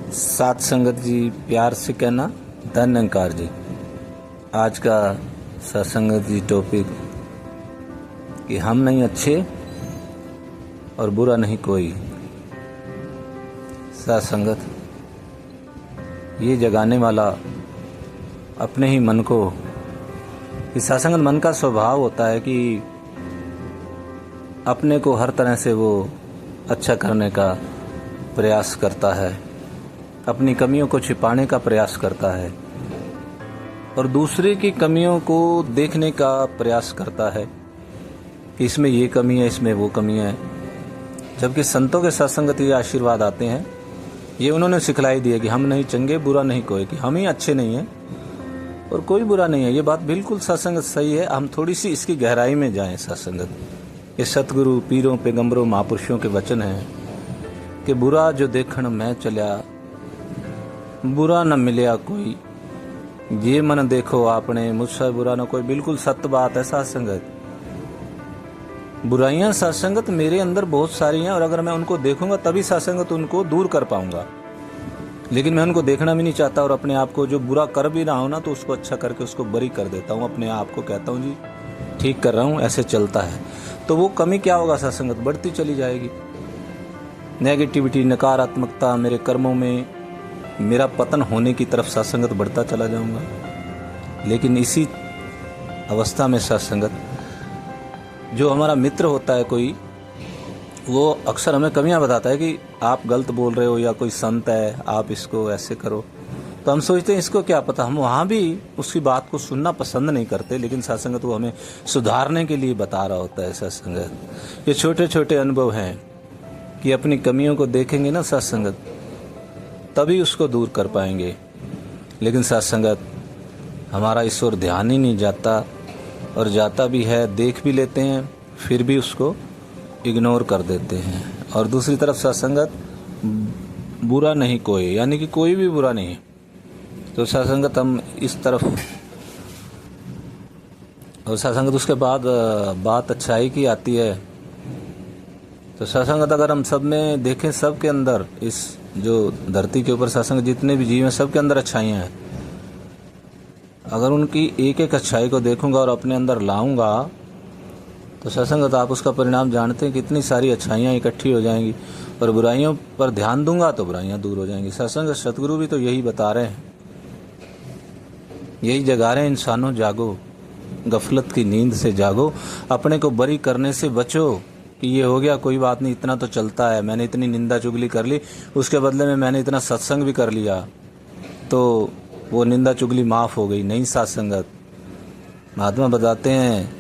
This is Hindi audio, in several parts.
सात संगत जी, प्यार से कहना धन्यकार जी। आज का सत्संगत जी टॉपिक कि हम नहीं अच्छे और बुरा नहीं कोई। सत्संगत ये जगाने वाला अपने ही मन को, कि सत्संगत मन का स्वभाव होता है कि अपने को हर तरह से वो अच्छा करने का प्रयास करता है, अपनी कमियों को छिपाने का प्रयास करता है और दूसरे की कमियों को देखने का प्रयास करता है कि इसमें ये कमी है, इसमें वो कमी है। जबकि संतों के सत्संगत ये आशीर्वाद आते हैं, ये उन्होंने सिखलाई दी है कि हम नहीं चंगे, बुरा नहीं कोई, कि हम ही अच्छे नहीं हैं और कोई बुरा नहीं है। ये बात बिल्कुल सत्संगत सही है। हम थोड़ी सी इसकी गहराई में जाएं। सत्संगत ये सतगुरु पीरों पैगंबरों महापुरुषों के वचन हैं कि बुरा जो देखण मैं चलिया, बुरा न मिलिया कोई, ये मन देखो आपने, मुझसे बुरा न कोई। बिल्कुल सत्य बात है सत्संगत। बुराइयां सत्संगत मेरे अंदर बहुत सारी हैं और अगर मैं उनको देखूंगा तभी सत्संगत उनको दूर कर पाऊंगा। लेकिन मैं उनको देखना भी नहीं चाहता और अपने आप को जो बुरा कर भी रहा हूं ना, तो उसको अच्छा करके उसको बरी कर देता हूं। अपने आप को कहता हूं जी ठीक कर रहा हूं, ऐसे चलता है। तो वो कमी क्या होगा? सत्संगत बढ़ती चली जाएगी। नेगेटिविटी, नकारात्मकता मेरे कर्मों में, मेरा पतन होने की तरफ सत्संगत बढ़ता चला जाऊंगा। लेकिन इसी अवस्था में सत्संगत जो हमारा मित्र होता है कोई, वो अक्सर हमें कमियां बताता है कि आप गलत बोल रहे हो, या कोई संत है आप इसको ऐसे करो। तो हम सोचते हैं इसको क्या पता। हम वहाँ भी उसकी बात को सुनना पसंद नहीं करते, लेकिन सत्संगत वो हमें सुधारने के लिए बता रहा होता है। सत्संगत ये छोटे छोटे अनुभव हैं कि अपनी कमियों को देखेंगे ना सत्संगत, तभी उसको दूर कर पाएंगे। लेकिन सत्संगत हमारा इस ओर ध्यान ही नहीं जाता, और जाता भी है देख भी लेते हैं फिर भी उसको इग्नोर कर देते हैं। और दूसरी तरफ सत्संगत बुरा नहीं कोई, यानी कि कोई भी बुरा नहीं है। तो सत्संगत हम इस तरफ, और सत्संगत उसके बाद बात अच्छाई की आती है। तो सत्संगत अगर हम सब में देखें, सब के अंदर, इस जो धरती के ऊपर सत्संग जितने भी जीव हैं सबके अंदर अच्छाइयाँ हैं। अगर उनकी एक एक अच्छाई को देखूंगा और अपने अंदर लाऊंगा तो सत्संगत आप उसका परिणाम जानते हैं, कितनी सारी अच्छाइयाँ इकट्ठी हो जाएंगी। और बुराइयों पर ध्यान दूंगा तो बुराइयाँ दूर हो जाएंगी। सत्संगत सतगुरु भी तो यही बता रहे हैं, यही जगा रहे हैं, इंसानों जागो, गफलत की नींद से जागो, अपने को बरी करने से बचो कि ये हो गया कोई बात नहीं, इतना तो चलता है, मैंने इतनी निंदा चुगली कर ली, उसके बदले में मैंने इतना सत्संग भी कर लिया तो वो निंदा चुगली माफ हो गई। नहीं सत्संगत, महात्मा बताते हैं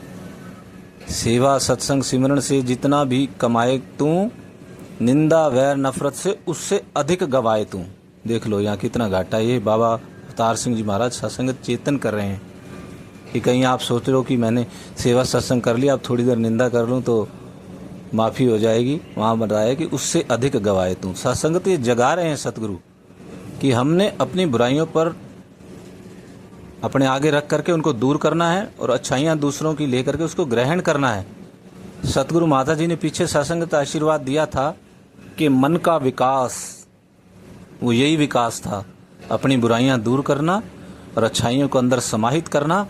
सेवा सत्संग सिमरण से जितना भी कमाए तू, निंदा वैर नफरत से उससे अधिक गवाए तू। देख लो यहाँ कितना घाटा। ये बाबा अवतार सिंह जी महाराज सत्संगत चेतन कर रहे हैं कि कहीं आप सोच रहे हो कि मैंने सेवा सत्संग कर लिया, अब थोड़ी देर निंदा कर लूँ तो माफ़ी हो जाएगी। वहाँ बताया कि उससे अधिक गवाए तू। सत्संगत ये जगा रहे हैं सतगुरु कि हमने अपनी बुराइयों पर अपने आगे रख करके उनको दूर करना है और अच्छाइयाँ दूसरों की ले करके उसको ग्रहण करना है। सतगुरु माता जी ने पीछे सत्संगत आशीर्वाद दिया था कि मन का विकास, वो यही विकास था, अपनी बुराइयाँ दूर करना और अच्छाइयों को अंदर समाहित करना।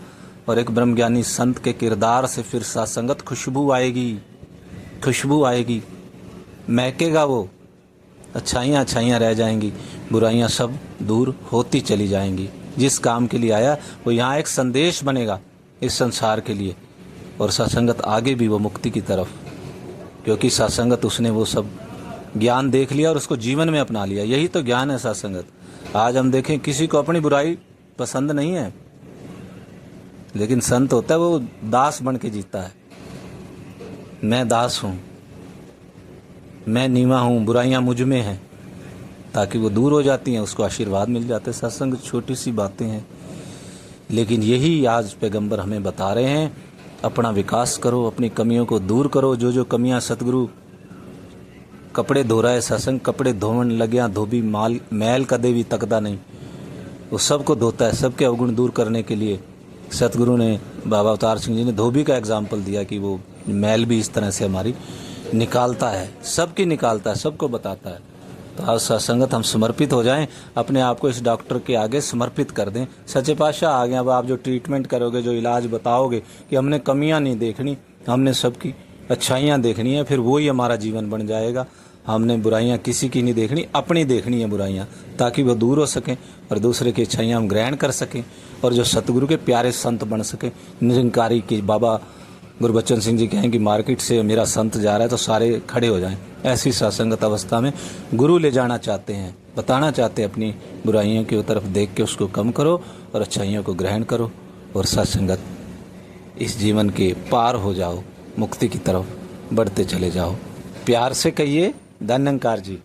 और एक ब्रह्मज्ञानी संत के किरदार से फिर सत्संगत खुशबू आएगी, खुशबू आएगी, महकेगा वो, अच्छाइयाँ अच्छाइयाँ रह जाएंगी, बुराइयाँ सब दूर होती चली जाएंगी। जिस काम के लिए आया वो यहाँ एक संदेश बनेगा इस संसार के लिए, और सत्संगत आगे भी वो मुक्ति की तरफ, क्योंकि सत्संगत उसने वो सब ज्ञान देख लिया और उसको जीवन में अपना लिया। यही तो ज्ञान है सत्संगत। आज हम देखें किसी को अपनी बुराई पसंद नहीं है, लेकिन संत होता है वो दास बन के जीता है। मैं दास हूँ, मैं नीवा हूँ, बुराइयाँ मुझ में हैं, ताकि वो दूर हो जाती हैं, उसको आशीर्वाद मिल जाते हैं। सत्संग छोटी सी बातें हैं, लेकिन यही आज पैगंबर हमें बता रहे हैं। अपना विकास करो, अपनी कमियों को दूर करो। जो कमियां सतगुरु कपड़े धो रहा है, सत्संग कपड़े धोवन लग्या धोबी माल मैल कदे भी तकदा नहीं, वो सबको धोता है। सबके अवगुण दूर करने के लिए सतगुरु ने, बाबा अवतार सिंह जी ने धोबी का एग्जाम्पल दिया कि वो मैल भी इस तरह से हमारी निकालता है, सबकी निकालता है, सबको बताता है। तो आज सत्संगत हम समर्पित हो जाएं, अपने आप को इस डॉक्टर के आगे समर्पित कर दें। सच्चे पातशाह आ गए, अब आप जो ट्रीटमेंट करोगे, जो इलाज बताओगे, कि हमने कमियां नहीं देखनी, हमने सबकी अच्छाइयां देखनी है, फिर वही हमारा जीवन बन जाएगा। हमने बुराइयां किसी की नहीं देखनी, अपनी देखनी है बुराइयां, ताकि वो दूर हो सकें और दूसरे की अच्छाइयां हम ग्रहण कर सकें और जो सतगुरु के प्यारे संत बन सकें। निरंकारी की बाबा गुरबचन सिंह जी कहें कि मार्केट से मेरा संत जा रहा है तो सारे खड़े हो जाएं। ऐसी सत्संगत अवस्था में गुरु ले जाना चाहते हैं, बताना चाहते हैं अपनी बुराइयों की तरफ देख के उसको कम करो और अच्छाइयों को ग्रहण करो और सत्संगत इस जीवन के पार हो जाओ, मुक्ति की तरफ बढ़ते चले जाओ। प्यार से कहिए, धन्यंकार जी।